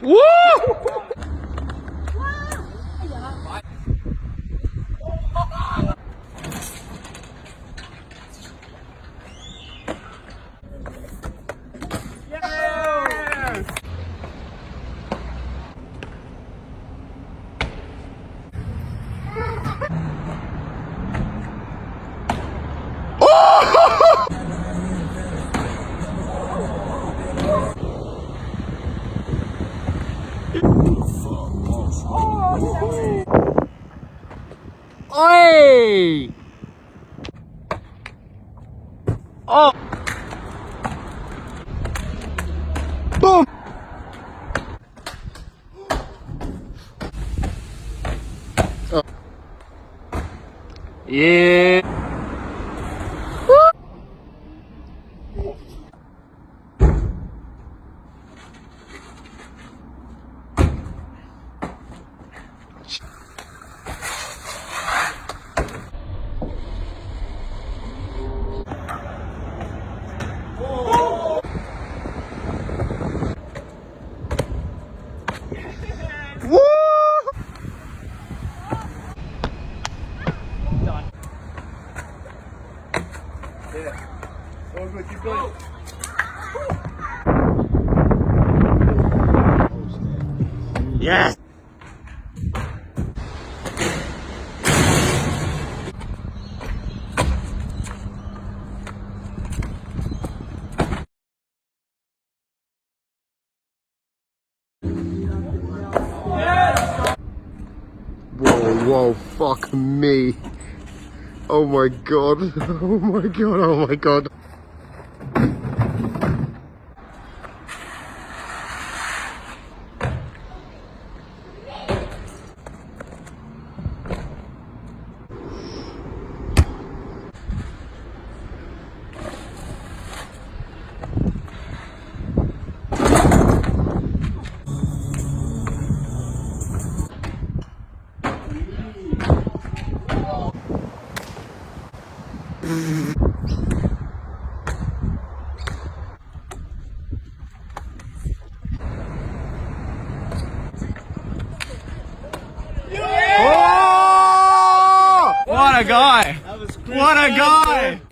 Woo! Oi! Oh! Boom! Oh. Yeah! Woo! Done. Yeah. All good, keep going. Yes! Whoa, fuck me. Oh my god. Oh my god, oh my god. Oh! What a guy! What a guy!